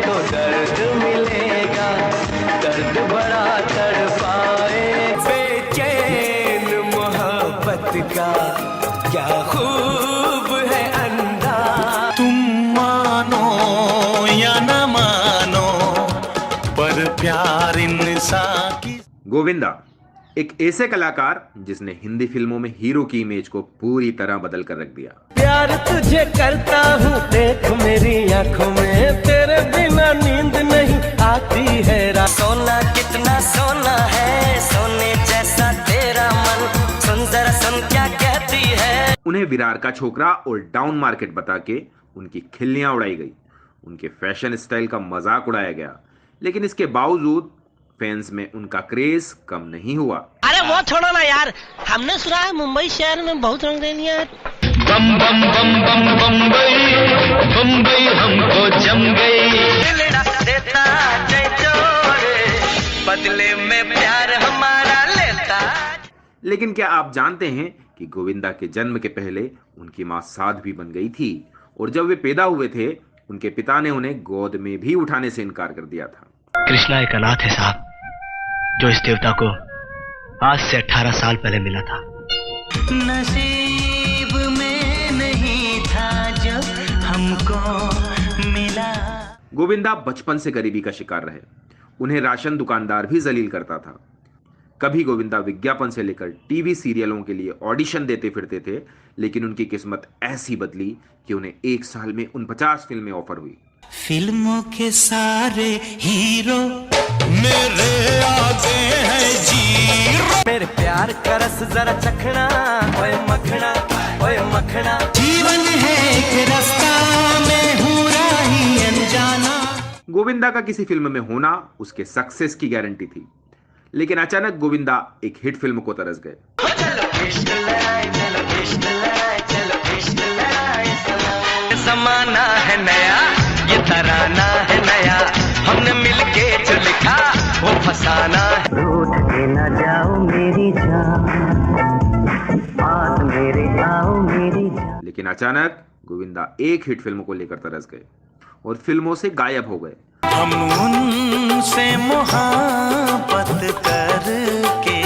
तो दर्द मिलेगा, दर्द बड़ा तड़पाए। बेचैन मोहब्बत का क्या खूब है अंदाज। तुम मानो या न मानो पर प्यार इंसान की। गोविंदा एक ऐसे कलाकार जिसने हिंदी फिल्मों में हीरो की इमेज को पूरी तरह बदल कर रख दिया। प्यार तुझे करता हूँ, देख मेरी आंखों में, तेरे बिना नींद नहीं आती है रात। सोना कितना सोना है, सोने जैसा तेरा मन, सुन जरा सुन क्या कहती है। उन्हें विरार का छोकरा और डाउन मार्केट बता के उनकी खिल्लियां उड़ाई गई, उनके फैशन स्टाइल का मजाक उड़ाया गया, लेकिन इसके बावजूद फैंस में उनका क्रेज कम नहीं हुआ। अरे वो छोड़ो ना यार, हमने सुना है मुंबई शहर में बहुत रंगरेलियां हैं। बम बम बम बम बम्बई, बम्बई हमको जम गई। देता जय चोरे, बदले में प्यार हमारा लेता। लेकिन क्या आप जानते हैं कि गोविंदा के जन्म के पहले उनकी मां साध्वी बन गई थी, और जब वे पैदा हुए थे उनके पिता ने उन्हें गोद में भी उठाने से इनकार कर दिया था। कृष्णा एक अनाथ है साहब, जो इस देवता को आज से 18 साल पहले मिला था। नसीब में नहीं था जो हमको मिला। गोविंदा बचपन से गरीबी का शिकार रहे, उन्हें राशन दुकानदार भी जलील करता था। कभी गोविंदा विज्ञापन से लेकर टीवी सीरियलों के लिए ऑडिशन देते फिरते थे, लेकिन उनकी किस्मत ऐसी बदली कि उन्हें एक साल में 49 फिल्में ऑफर हुई। फिल्मों के सारे हीरो मेरे आगे हैं जीरो। मेरे प्यार का रस जरा चखना, ओए मखना, ओए मखना। जीवन है एक रास्ता, मैं हूँ राही अनजाना। गोविंदा का किसी फिल्म में होना उसके सक्सेस की गारंटी थी, लेकिन अचानक गोविंदा एक हिट फिल्म को तरस गए। जमाना है नया, ये तराना है नया, हमने मिलके जो लिखा वो फसाना है। रूठ के ना जाओ मेरी जान, पास मेरे आओ मेरी जान। लेकिन अचानक गोविंदा एक हिट फिल्म को लेकर तरस गए और फिल्मों से गायब हो गए। हम उनसे मोहब्बत करके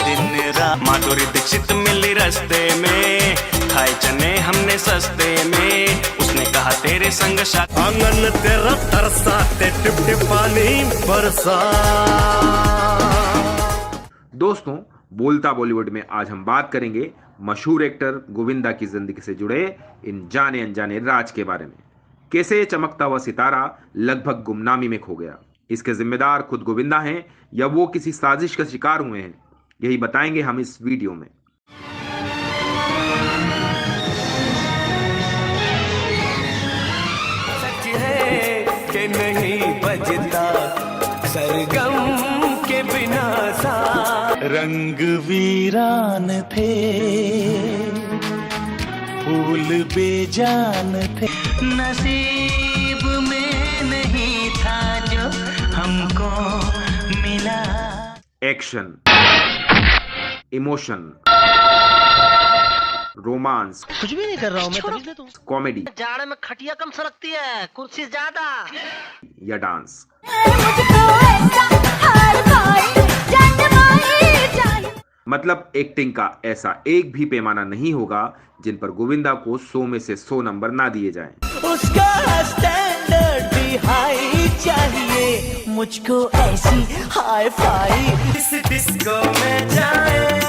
दिन रात। माधुरी दीक्षित मिली रास्ते में, खाए चने हमने सस्ते में, उसने कहा तेरे संग शादी। आंगन तेरा तरसाते टिप टिप पानी बरसा। दोस्तों, बोलता बॉलीवुड में आज हम बात करेंगे मशहूर एक्टर गोविंदा की जिंदगी से जुड़े इन जाने अनजाने राज के बारे में। कैसे चमकता हुआ सितारा लगभग गुमनामी में खो गया, इसके जिम्मेदार खुद गोविंदा हैं या वो किसी साजिश का शिकार हुए हैं, यही बताएंगे हम इस वीडियो में। सच है कि नहीं बजता सरगम के बिना सा। रंग वीरान थे, फूल बेजान थे। नसीब में नहीं था जो हमको मिला। एक्शन, इमोशन, रोमांस, कुछ भी नहीं कर रहा हूँ मैं, तभी से तुम। कॉमेडी जाड़े में खटिया कम सरकती है, कुर्सी ज्यादा। या डांस। मतलब एक्टिंग का ऐसा एक भी पैमाना नहीं होगा जिन पर गोविंदा को 100 में से 100 नंबर ना दिए जाएं। उसका स्टैंडर्ड भी हाई चाहिए, मुझको ऐसी हाई फाई। इस डिस्को में जाए,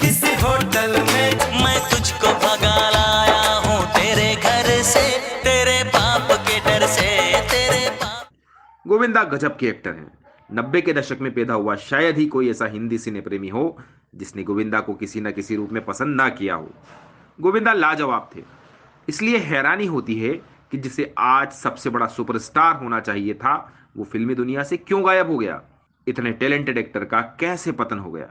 किसी होटल में। मैं तुझको भगा लाया हूँ तेरे घर से, तेरे बाप के डर से, तेरे बाप। गोविंदा गजब के एक्टर हैं। 90 के दशक में पैदा हुआ शायद ही कोई ऐसा हिंदी सिने प्रेमी हो जिसने गोविंदा को किसी न किसी रूप में पसंद ना किया हो। गोविंदा लाजवाब थे, इसलिए हैरानी होती है कि जिसे आज सबसे बड़ा सुपरस्टार होना चाहिए था वो फिल्मी दुनिया से क्यों गायब हो गया। इतने टैलेंटेड एक्टर का कैसे पतन हो गया।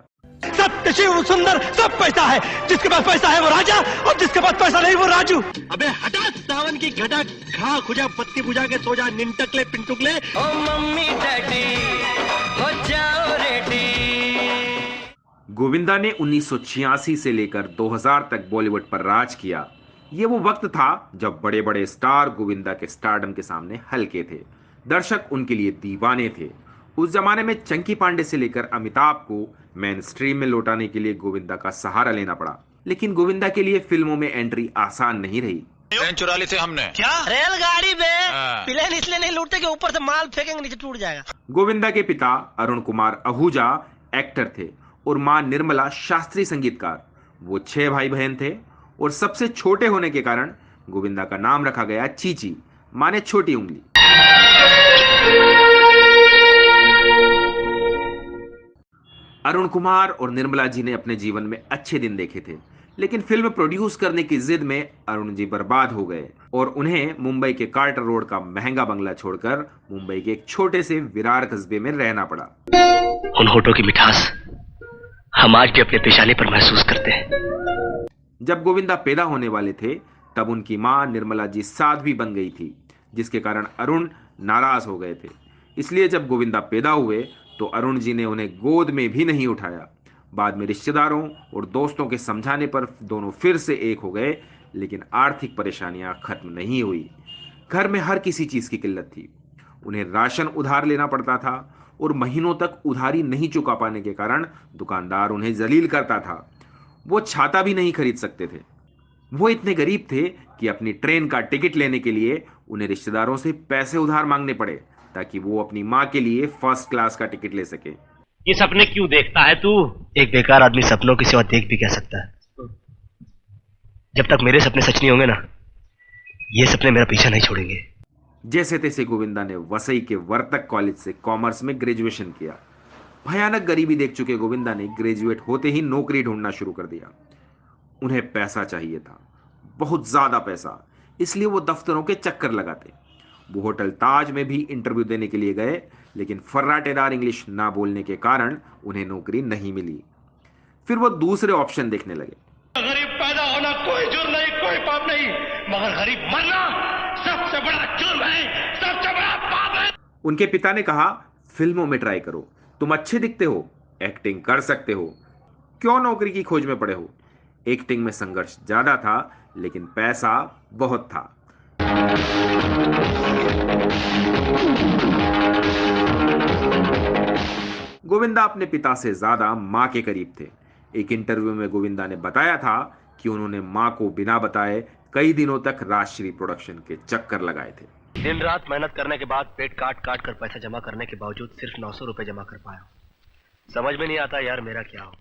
सत्य शिव सुंदर सब पैसा है, जिसके पास पैसा है वो राजा, और जिसके पास पैसा नहीं वो राजू। अबे हटा सावन की घटा, खा खुजा पत्ती बुझा के सो जा, निंटकले पिंटुकले। ओ मम्मी डैडी हो जाओ रेडी। गोविंदा ने 1986 से लेकर 2000 तक बॉलीवुड पर राज किया, ये वो वक्त था जब बड़े बड़े स्टार गोविंदा के स्टारडम के सामने हल्के थे। दर्शक उनके लिए दीवाने थे। उस जमाने में चंकी पांडे से लेकर अमिताभ को मेन स्ट्रीम में लौटाने के लिए गोविंदा का सहारा लेना पड़ा। लेकिन गोविंदा के लिए फिल्मों में एंट्री आसान नहीं रही। ट्रेन चुरा ली थी हमने। क्या रेलगाड़ी में प्लेन इसलिए नहीं लूटते कि ऊपर से माल फेंकेंगे नीचे टूट जाएगा। गोविंदा के पिता अरुण कुमार आहूजा एक्टर थे और मां निर्मला शास्त्रीय संगीतकार। वो 6 भाई बहन थे और सबसे छोटे होने के कारण गोविंदा का नाम रखा गया चीची, माने छोटी उंगली। अरुण कुमार और निर्मला जी ने अपने जीवन में अच्छे दिन देखे थे, लेकिन फिल्म प्रोड्यूस करने की जिद में अरुण जी बर्बाद हो गए और उन्हें मुंबई के कार्टर रोड का महंगा बंगला छोड़कर मुंबई के एक छोटे से विरार कस्बे में रहना पड़ा। उन होठों की मिठास हम आज भी अपने पेशाने पर महसूस करते हैं। जब गोविंदा पैदा होने वाले थे तब उनकी मां निर्मला जी साध्वी बन गई थी, जिसके कारण अरुण नाराज हो गए थे। इसलिए जब गोविंदा पैदा हुए तो अरुण जी ने उन्हें गोद में भी नहीं उठाया। बाद में रिश्तेदारों और दोस्तों के समझाने पर दोनों फिर से एक हो गए, लेकिन आर्थिक परेशानियां खत्म नहीं हुई। घर में हर किसी चीज की किल्लत थी। उन्हें राशन उधार लेना पड़ता था और महीनों तक उधारी नहीं चुका पाने के कारण दुकानदार उन्हें जलील करता था। वो छाता भी नहीं खरीद सकते थे। वो इतने गरीब थे कि अपनी ट्रेन का टिकट लेने के लिए उन्हें रिश्तेदारों से पैसे उधार मांगने पड़े ताकि वो अपनी माँ के लिए फर्स्ट क्लास का टिकट ले सके। ये सपने क्यों देखता है तू? एक बेकार आदमी सपनों की सिवा देख भी क्या सकता है? जब तक मेरे सपने सच नहीं होंगे ना, ये सपने मेरा पीछा नहीं छोड़ेंगे। जैसे तैसे गोविंदा ने वसई के वर्तक कॉलेज से कॉमर्स में ग्रेजुएशन किया। भयानक गरीबी देख चुके गोविंदा ने ग्रेजुएट होते ही नौकरी ढूंढना शुरू कर दिया। उन्हें पैसा चाहिए था, बहुत ज्यादा पैसा, इसलिए वो दफ्तरों के चक्कर लगाते। वो होटल ताज में भी इंटरव्यू देने के लिए गए, लेकिन फर्राटेदार इंग्लिश ना बोलने के कारण उन्हें नौकरी नहीं मिली। फिर वो दूसरे ऑप्शन देखने लगे। गरीब पैदा होना कोई जुर्म नहीं, कोई पाप नहीं, मगर गरीब मरना सबसे बड़ा जुर्म है, सबसे बड़ा पाप है। उनके पिता ने कहा, फिल्मों में ट्राई करो, तुम अच्छे दिखते हो, एक्टिंग कर सकते हो, क्यों नौकरी की खोज में पड़े हो। एक्टिंग में संघर्ष ज्यादा था, लेकिन पैसा बहुत था। गोविंदा अपने पिता से ज्यादा मां के करीब थे। एक इंटरव्यू में गोविंदा ने बताया था कि उन्होंने मां को बिना बताए कई दिनों तक राजश्री प्रोडक्शन के चक्कर लगाए थे। दिन रात मेहनत करने के बाद पेट काट काट कर पैसा जमा करने के बावजूद सिर्फ 900 रुपए जमा कर पाया। समझ में नहीं आता यार मेरा क्या हो।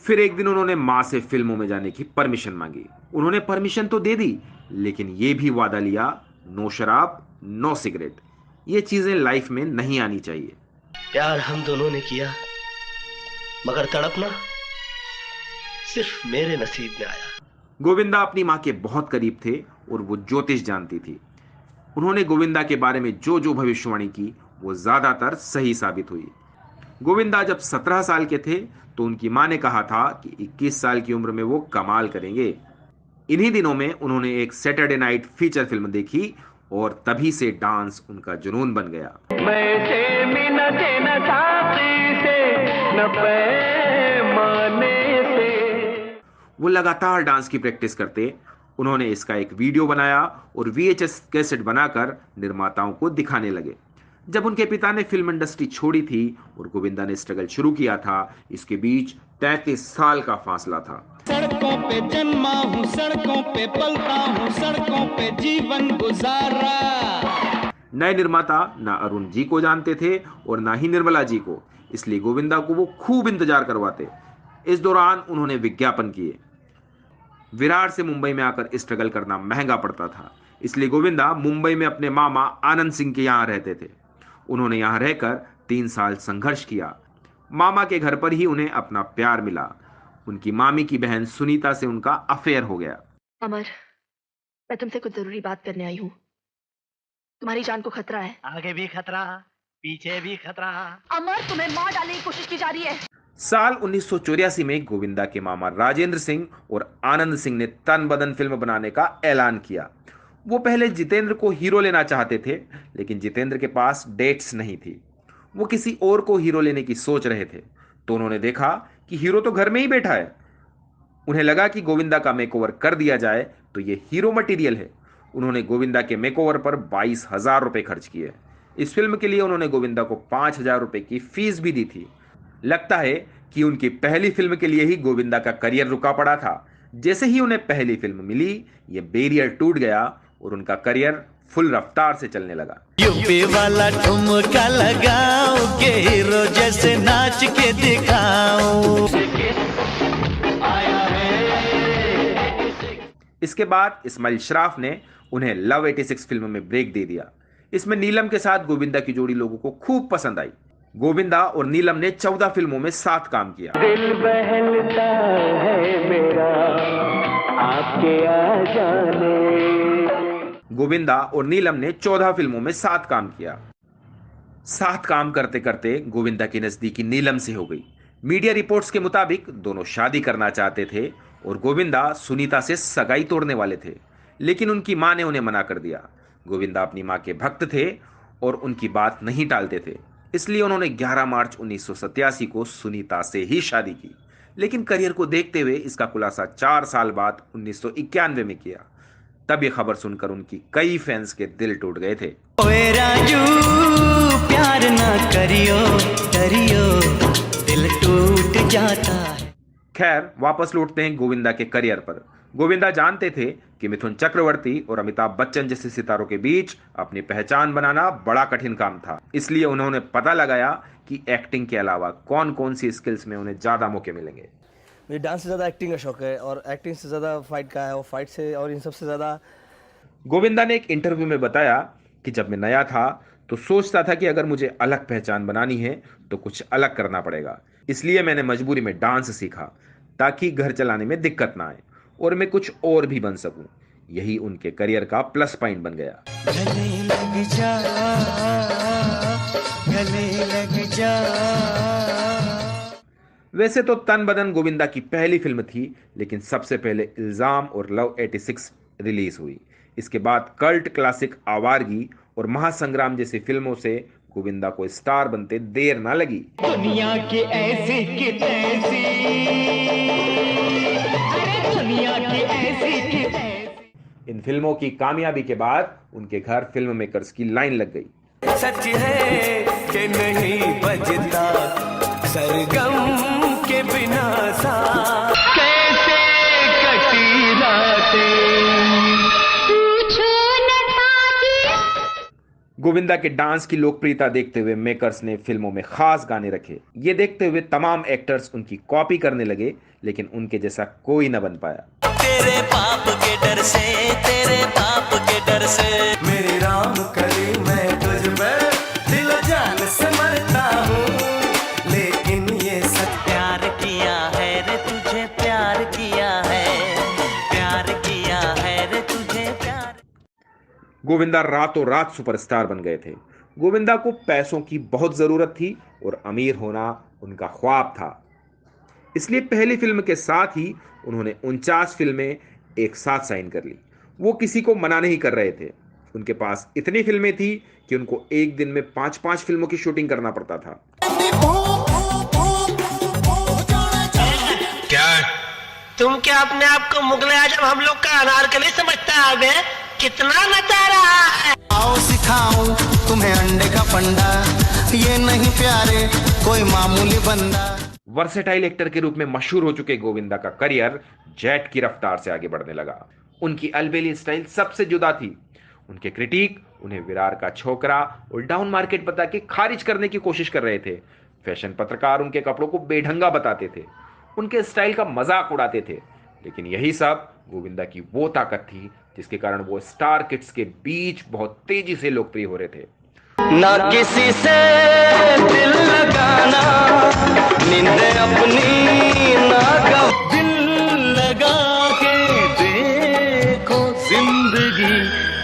फिर एक दिन उन्होंने मां से फिल्मों में जाने की परमिशन मांगी। उन्होंने परमिशन तो दे दी, लेकिन ये भी वादा लिया, नो शराब, नो सिगरेट। ये चीजें लाइफ में नहीं आनी चाहिए। प्यार हम दोनों ने किया, मगर तड़पना सिर्फ मेरे नसीब में आया। गोविंदा अपनी मां के बहुत करीब थे और वो ज्योतिष जानती थी। उन्होंने गोविंदा के बारे में जो जो भविष्यवाणी की वो ज्यादातर सही साबित हुई। गोविंदा जब 17 साल के थे तो उनकी मां ने कहा था कि 21 साल की उम्र में वो कमाल करेंगे। इन्हीं दिनों में उन्होंने एक सैटरडे नाइट फीचर फिल्म देखी और तभी से डांस उनका जुनून बन गया। वो लगातार डांस की प्रैक्टिस करते। उन्होंने इसका एक वीडियो बनाया और VHS कैसेट बनाकर निर्माताओं को दिखाने लगे। जब उनके पिता ने फिल्म इंडस्ट्री छोड़ी थी और गोविंदा ने स्ट्रगल शुरू किया था, इसके बीच 33 साल का फासला था। सड़कों पे जन्मा हूँ, सड़कों पे पलता हूँ, सड़कों पे जीवन गुजारा। नए निर्माता ना अरुण जी को जानते थे और ना ही निर्मला जी को, इसलिए गोविंदा को वो खूब इंतजार करवाते। इस दौरान उन्होंने विज्ञापन किए। विरार से मुंबई में आकर स्ट्रगल करना महंगा पड़ता था, इसलिए गोविंदा मुंबई में अपने मामा आनंद सिंह के यहाँ रहते थे। उन्होंने यहाँ रहकर 3 साल संघर्ष किया। मामा के घर पर ही उन्हें अपना प्यार मिला। उनकी मामी की बहन सुनीता से उनका अफेयर हो गया। अमर, मैं तुमसे कुछ जरूरी बात करने आई हूँ। तुम्हारी जान को खतरा है। आगे भी खतरा, पीछे भी खतरा। अमर, तुम्हें मार डालने की कोशिश की जा रही है। साल 1984 में गोविंदा के मामा राजेंद्र सिंह और आनंद सिंह ने तन बदन फिल्म बनाने का ऐलान किया। वो पहले जितेंद्र को हीरो लेना चाहते थे, लेकिन जितेंद्र के पास डेट्स नहीं थी। वो किसी और को हीरो लेने की सोच रहे थे, तो उन्होंने देखा कि हीरो तो घर में ही बैठा है। उन्हें लगा कि गोविंदा का मेकओवर कर दिया जाए, तो ये हीरो मटेरियल है। उन्होंने गोविंदा के मेकओवर पर 22,000 रुपये खर्च किए। इस फिल्म के लिए उन्होंने गोविंदा को 5,000 रुपये की फीस भी दी थी। लगता है कि उनकी पहली फिल्म के लिए ही गोविंदा का करियर रुका पड़ा था। जैसे ही उन्हें पहली फिल्म मिली, ये बैरियर टूट गया और उनका करियर फुल रफ्तार से चलने लगा। यूपी वाला ठुमका लगाओ के हीरो जैसे नाच के दिखाओ। इसके बाद इस्माइल शराफ ने उन्हें लव 86 फिल्म में ब्रेक दे दिया। इसमें नीलम के साथ गोविंदा की जोड़ी लोगों को खूब पसंद आई। गोविंदा और नीलम ने 14 फिल्मों में साथ काम किया। दिल बहलता है मेरा आपके आ जाने। गोविंदा और नीलम ने 14 फिल्मों में साथ काम किया। साथ काम करते करते गोविंदा की नजदीकी नीलम से हो गई। मीडिया रिपोर्ट्स के मुताबिक दोनों शादी करना चाहते थे और गोविंदा सुनीता से सगाई तोड़ने वाले थे, लेकिन उनकी मां ने उन्हें मना कर दिया। गोविंदा अपनी मां के भक्त थे और उनकी बात नहीं टालते थे, इसलिए उन्होंने 11 मार्च 1987 को सुनीता से ही शादी की। लेकिन करियर को देखते हुए इसका खुलासा 4 साल बाद 1991 में किया। तब ये खबर सुनकर उनकी कई फैंस के दिल टूट गए थे। ओए राजू प्यार ना करियो करियो दिल टूट जाता है। खैर, वापस लौटते हैं गोविंदा के करियर पर। गोविंदा जानते थे कि मिथुन चक्रवर्ती और अमिताभ बच्चन जैसे सितारों के बीच अपनी पहचान बनाना बड़ा कठिन काम था। इसलिए उन्होंने पता लगाया कि एक्टिंग के अलावा कौन कौन सी स्किल्स में उन्हें ज्यादा मौके मिलेंगे। मुझे डांस से ज़्यादा एक्टिंग का शौक है और एक्टिंग से ज़्यादा फाइट का है और फाइट से और इन सब से ज़्यादा। गोविंदा ने एक इंटरव्यू में बताया कि जब मैं नया था तो सोचता था कि अगर मुझे अलग पहचान बनानी है तो कुछ अलग करना पड़ेगा। इसलिए मैंने मजबूरी में डांस सीखा ताकि घर चलाने में दिक्कत ना आए और मैं कुछ और भी बन सकूं। यही उनके करियर का प्लस पॉइंट बन गया। गले लग जा गले लग जा। वैसे तो तन बदन गोविंदा की पहली फिल्म थी, लेकिन सबसे पहले इल्जाम और लव 86 रिलीज हुई। इसके बाद कल्ट क्लासिक आवारगी और महासंग्राम जैसी फिल्मों से गोविंदा को स्टार बनते देर ना लगी। दुनिया के ऐसे के तैसे, अरे दुनिया के ऐसे के तैसे। इन फिल्मों की कामयाबी के बाद उनके घर फिल्म मेकर्स की लाइन लग गई। सच है कि नहीं बजता सरगम के बिना सा, कैसे कटी रातें। गोविंदा के डांस की लोकप्रियता देखते हुए मेकर्स ने फिल्मों में खास गाने रखे। ये देखते हुए तमाम एक्टर्स उनकी कॉपी करने लगे, लेकिन उनके जैसा कोई न बन पाया। तेरे पाप के डर से, तेरे पाप के डर से मेरी राम कली मैं तुझ पर दिल जान से मरता हूँ, लेकिन ये सब प्यार किया है रे तुझे प्यार किया है, प्यार किया है रे तुझे प्यार। गोविंदा रातों रात सुपरस्टार बन गए थे। गोविंदा को पैसों की बहुत जरूरत थी और अमीर होना उनका ख्वाब था। इसलिए पहली फिल्म के साथ ही उन्होंने 49 फिल्में एक साथ साइन कर ली। वो किसी को मना नहीं कर रहे थे। उनके पास इतनी फिल्में थी कि उनको एक दिन में 5-5 फिल्मों की शूटिंग करना पड़ता था। क्या तुम क्या अपने आप को मुगले आजम हम लोग का अनारकली समझता है? बे कितना नचा रहा है। आओ सिखाऊं तुम्हें अंडे का फंडा, ये नहीं प्यारे कोई मामूली बंदा। वर्सेटाइल एक्टर के रूप में मशहूर हो चुके गोविंदा का करियर जेट की रफ्तार से आगे बढ़ने लगा। उनकी अलबेली स्टाइल सबसे जुदा थी। उनके क्रिटिक उन्हें विरार का छोकरा और डाउन मार्केट बता के खारिज करने की कोशिश कर रहे थे। फैशन पत्रकार उनके कपड़ों को बेढंगा बताते थे, उनके स्टाइल का मजाक उड़ाते थे। लेकिन यही सब गोविंदा की वो ताकत थी जिसके कारण वो स्टार किड्स के बीच बहुत तेजी से लोकप्रिय हो रहे थे। ना किसी से दिल लगाना, नींद अपनी ना गवा, दिल लगा के देखो जिंदगी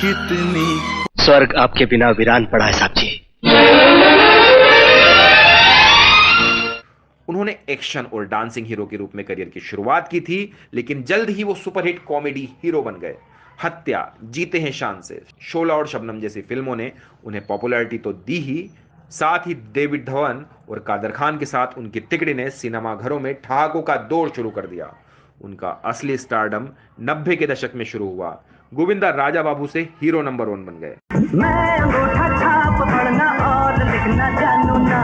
कितनी। स्वर्ग आपके बिना वीरान पड़ा है साहब जी। उन्होंने एक्शन और डांसिंग हीरो के रूप में करियर की शुरुआत की थी, लेकिन जल्द ही वो सुपरहिट कॉमेडी हीरो बन गए। हत्या, जीते हैं शान से, शोला और शबनम जैसी फिल्मों ने उन्हें पॉपुलैरिटी तो दी ही, साथ ही डेविड धवन और कादर खान के साथ उनकी तिकड़ी ने सिनेमा घरों में ठहाकों का दौर शुरू कर दिया। उनका असली स्टारडम 90 के दशक में शुरू हुआ। गोविंदा राजा बाबू से हीरो नंबर 1 बन गए। मैं अंगूठा छाप पढ़ना और लिखना जानू ना,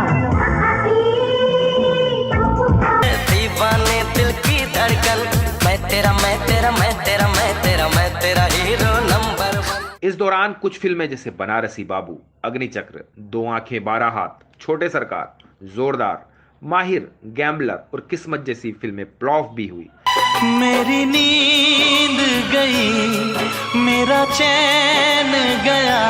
दीवाने दिल की धड़कन, मैं तेरा मैं तेरा मैं तेरा मैं तेरा मैं तेरा हीरो नंबर 1। इस दौरान कुछ फिल्में जैसे बनारसी बाबू, अग्निचक्र, दो आंखें 12 हाथ, छोटे सरकार, जोरदार, माहिर, गैम्बलर और किस्मत जैसी फिल्में फ्लॉप भी हुई। मेरी नींद गई, मेरा चैन गया,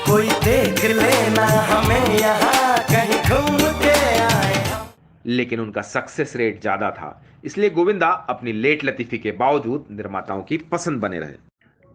कोई देख लेना हमें यहाँ कहीं घूम के आए। लेकिन उनका सक्सेस रेट ज्यादा था, इसलिए गोविंदा अपनी लेट लतीफी के बावजूद निर्माताओं की पसंद बने रहे।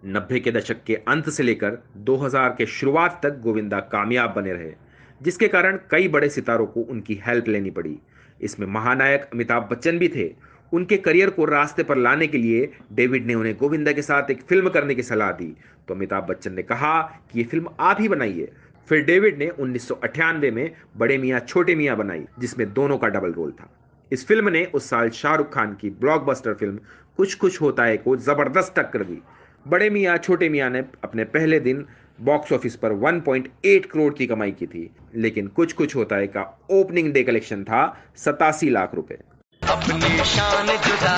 90 के दशक के अंत से लेकर 2000 के शुरुआत तक गोविंदा कामयाब बने रहे, जिसके कारण कई बड़े सितारों को उनकी हेल्प लेनी पड़ी। इसमें महानायक अमिताभ बच्चन भी थे। उनके करियर को रास्ते पर लाने के लिए डेविड ने उन्हें गोविंदा के साथ एक फिल्म करने की सलाह दी, तो अमिताभ बच्चन ने कहा कि ये फिल्म आप ही बनाइए। फिर डेविड ने 1998 में बड़े मियाँ छोटे मियाँ बनाई, जिसमें दोनों का डबल रोल था। इस फिल्म ने उस साल शाहरुख खान की ब्लॉकबस्टर फिल्म कुछ कुछ होता है को जबरदस्त टक्कर दी। बड़े मियाँ छोटे मियाँ ने अपने पहले दिन बॉक्स ऑफिस पर 1.8 करोड़ की कमाई की थी, लेकिन कुछ कुछ होता है का ओपनिंग डे कलेक्शन था 87 लाख रुपए। अपनी शान जुदा,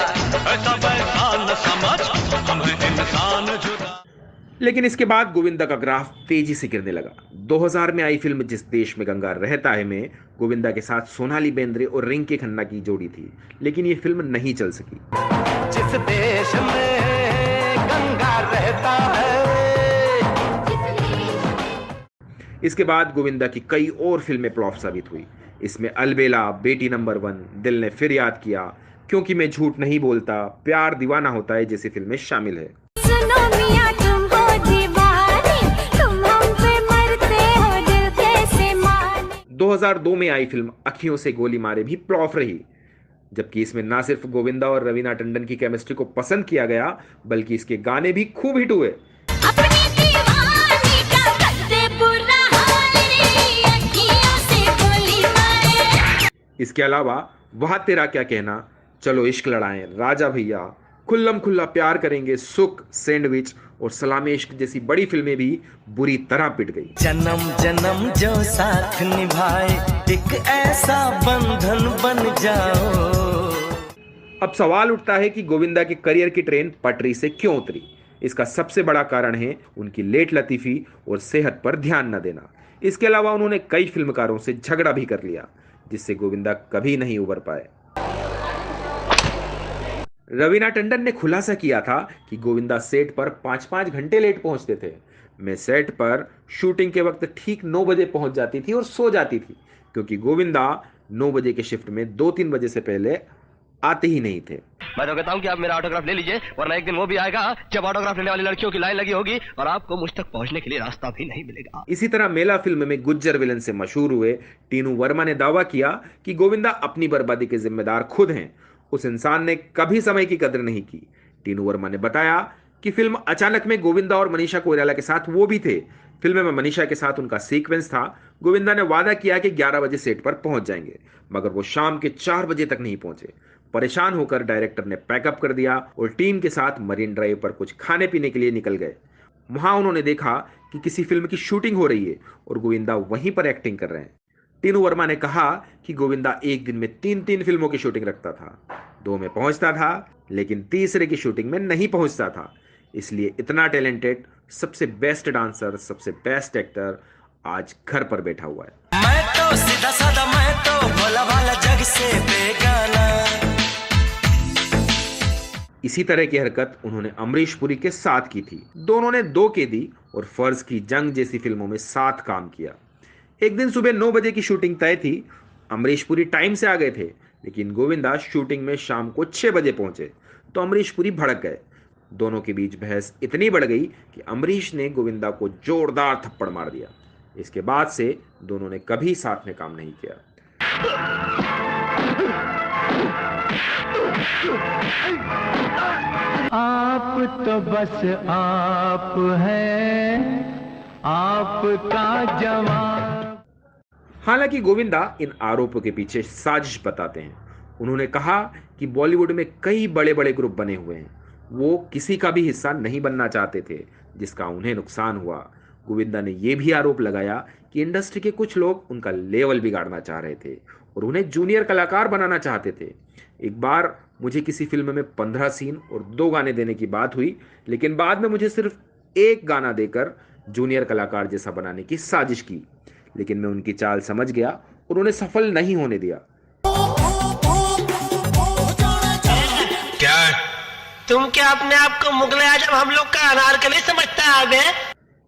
ऐसा वैसा न समझ, हम हैं इंसान जुदा। लेकिन इसके बाद गोविंदा का ग्राफ तेजी से गिरने लगा। 2000 में आई फिल्म जिस देश में गंगा रहता है में गोविंदा के साथ सोनाली बेंद्रे और रिंकी खन्ना की जोड़ी थी, लेकिन ये फिल्म नहीं चल सकी। जिस देश में गंगा रहता है। इसके बाद गोविंदा की कई और फिल्में फ्लॉप साबित हुई। इसमें अलबेला, बेटी नंबर 1, दिल ने फिर याद किया, क्योंकि मैं झूठ नहीं बोलता, प्यार दीवाना होता है जैसी फिल्में शामिल है। 2002 में आई फिल्म अखियों से गोली मारे भी फ्लॉप रही, जबकि इसमें ना सिर्फ गोविंदा और रवीना टंडन की केमिस्ट्री को पसंद किया गया, बल्कि इसके गाने भी खूब हिट हुए। इसके अलावा वह तेरा क्या कहना, चलो इश्क लड़ाएं, राजा भैया, खुल्लम खुल्ला प्यार करेंगे, सुख, सैंडविच और सलामी इश्क जैसी बड़ी फिल्में भी बुरी तरह पिट गई। जन्म जन्म जो साथ निभाए, एक ऐसा बंधन बन जाओ। अब सवाल उठता है कि गोविंदा के करियर की ट्रेन पटरी से क्यों उतरी। इसका सबसे बड़ा कारण है उनकी लेट लतीफी और सेहत पर ध्यान न देना। इसके अलावा उन्होंने कई फिल्मकारों से झगड़ा भी कर लिया, जिससे गोविंदा कभी नहीं उबर पाए। रवीना टंडन ने खुलासा किया था कि गोविंदा सेट पर 5-5 घंटे लेट पहुंचते थे। मैं सेट पर शूटिंग के वक्त ठीक 9 बजे पहुंच जाती थी और सो जाती थी, क्योंकि गोविंदा 9 बजे के शिफ्ट में 2-3 बजे से पहले आते ही नहीं थे। मैं तो कहता हूं कि आप मेरा ऑटोग्राफ ले लीजिए, वरना एक दिन वो भी आएगा जब ऑटोग्राफ लेने वाली लड़कियों की लाइन लगी होगी और आपको मुझ तक पहुंचने के लिए रास्ता भी नहीं मिलेगा। इसी तरह मेला फिल्म में गुज्जर विलन से मशहूर हुए टीनू वर्मा ने दावा किया कि गोविंदा अपनी बर्बादी के जिम्मेदार खुद हैं। उस इंसान ने कभी समय की कदर नहीं की। टीनू वर्मा ने बताया कि फिल्म अचानक में गोविंदा और मनीषा कोइराला के साथ वो भी थे। फिल्म में मनीषा के साथ उनका सीक्वेंस था। गोविंदा ने वादा किया कि 11 बजे सेट पर पहुंच जाएंगे, मगर वो शाम के 4 बजे तक नहीं पहुंचे। परेशान होकर डायरेक्टर ने पैकअप कर दिया और टीम के साथ मरीन ड्राइव पर कुछ खाने पीने के लिए निकल गए। वहां उन्होंने देखा कि किसी फिल्म की शूटिंग हो रही है और गोविंदा वहीं पर एक्टिंग कर रहे हैं। टीनू वर्मा ने कहा कि गोविंदा एक दिन में 3-3 फिल्मों की शूटिंग रखता था। 2 में पहुंचता था, लेकिन तीसरे की शूटिंग में नहीं पहुंचता था। इसलिए इतना टैलेंटेड, सबसे बेस्ट डांसर, सबसे बेस्ट एक्टर आज घर पर बैठा हुआ है। मैं तो सीधा साधा, मैं तो भोला भाला, जग से बेगाना। इसी तरह की हरकत उन्होंने अमरीश पुरी के साथ की थी। दोनों ने 2 कैदी और फर्ज की जंग जैसी फिल्मों में साथ काम किया। एक दिन सुबह 9 बजे की शूटिंग तय थी। अमरीश पुरी टाइम से आ गए थे, लेकिन गोविंदा शूटिंग में शाम को 6 बजे पहुंचे, तो अमरीश पुरी भड़क गए। दोनों के बीच बहस इतनी बढ़ गई कि अमरीश ने गोविंदा को जोरदार थप्पड़ मार दिया। इसके बाद से दोनों ने कभी साथ में काम नहीं किया। आप तो बस आप हैं, आपका जवाब। हालांकि गोविंदा इन आरोपों के पीछे साजिश बताते हैं। उन्होंने कहा कि बॉलीवुड में कई बड़े बड़े ग्रुप बने हुए हैं, वो किसी का भी हिस्सा नहीं बनना चाहते थे, जिसका उन्हें नुकसान हुआ। गोविंदा ने यह भी आरोप लगाया कि इंडस्ट्री के कुछ लोग उनका लेवल बिगाड़ना चाह रहे थे और उन्हें जूनियर कलाकार बनाना चाहते थे। एक बार मुझे किसी फिल्म में 15 सीन और 2 गाने देने की बात हुई, लेकिन बाद में मुझे सिर्फ 1 गाना देकर जूनियर कलाकार जैसा बनाने की साजिश की, लेकिन मैं उनकी चाल समझ गया और उन्हें सफल नहीं होने दिया। क्या तुम क्या अपने आप को मुगल आजम हम लोग का अनारकली समझता है बे?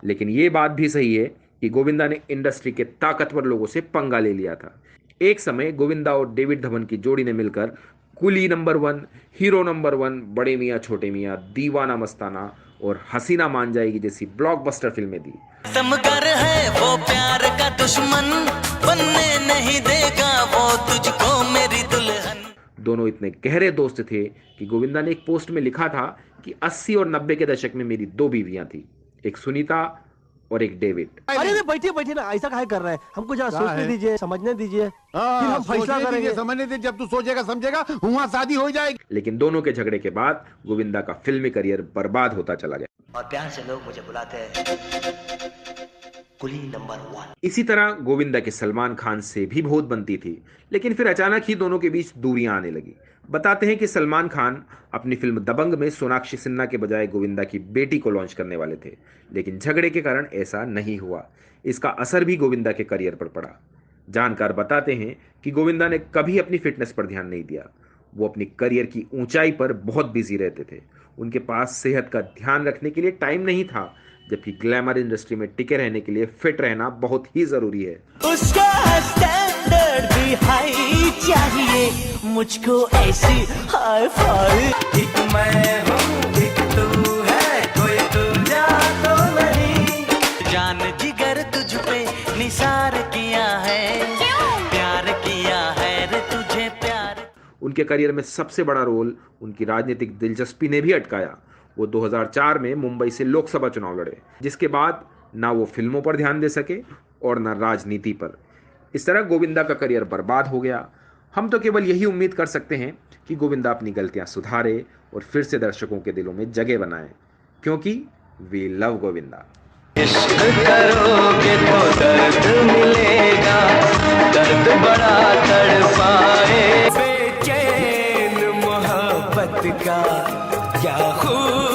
लेकिन ये बात भी सही है कि गोविंदा ने इंडस्ट्री के ताकतवर लोगों से पंगा ले लिया था। एक समय गोविंदा और डेविड धवन की जोड़ी ने मिलकर कुली नंबर 1, हीरो नंबर 1, बड़े मियाँ छोटे मियाँ, दीवाना मस्ताना और हसीना मान जाएगी जैसी ब्लॉकबस्टर फिल्में दी। समगर है वो प्यार का दुश्मन, बनने नहीं देगा वो तुझको मेरी दुल्हन। दोनों इतने गहरे दोस्त थे कि गोविंदा ने एक पोस्ट में लिखा था कि 80 और 90 के दशक में मेरी 2 बीवियां थी, एक सुनीता और एक डेविड। अरे बैठिए बैठिए ना, ऐसा काहे कर रहे हैं? हमको जरा सोचने दीजिए, समझने दीजिए, फिर हम फैसला करेंगे। समझने दीजिए, जब तू सोचेगा समझेगा वहाँ शादी हो जाएगी। लेकिन दोनों के झगड़े के बाद गोविंदा का फिल्मी करियर बर्बाद होता चला गया और प्यार से लोग मुझे बुलाते हैं कुली नंबर 1। इसी तरह गोविंदा के सलमान खान से भी बहुत बनती थी, लेकिन फिर अचानक ही दोनों के बीच दूरियां आने लगी। बताते हैं कि सलमान खान अपनी फिल्म दबंग में सोनाक्षी सिन्हा के बजाय गोविंदा की बेटी को लॉन्च करने वाले थे, लेकिन झगड़े के कारण ऐसा नहीं हुआ। इसका असर भी गोविंदा के करियर पर पड़ा। जानकार बताते हैं कि गोविंदा ने कभी अपनी फिटनेस पर ध्यान नहीं दिया। वो अपनी करियर की ऊंचाई पर बहुत बिजी रहते थे। उनके पास सेहत का ध्यान रखने के लिए टाइम नहीं था, जबकि ग्लैमर इंडस्ट्री में टिके रहने के लिए फिट रहना बहुत ही जरूरी है। उसका स्टैंडर्ड भी हाई चाहिए, मुझको ऐसी हाई फाई। एक मैं हूँ एक तू है, कोई दूजा तो नहीं। जान जिगर तुझ पे निसार किया है, प्यार किया है रे तुझे प्यार। उनके करियर में सबसे बड़ा रोल उनकी राजनीतिक दिलचस्पी ने भी अटकाया। वो 2004 में मुंबई से लोकसभा चुनाव लड़े, जिसके बाद ना वो फिल्मों पर ध्यान दे सके और ना राजनीति पर। इस तरह गोविंदा का करियर बर्बाद हो गया। हम तो केवल यही उम्मीद कर सकते हैं कि गोविंदा अपनी गलतियां सुधारे और फिर से दर्शकों के दिलों में जगह बनाए, क्योंकि वी लव गोविंदा। इश्क करोगे तो दर्द मिलेगा, दर्द बड़ा तड़पाए। बेचैन मोहब्बत का क्या खूब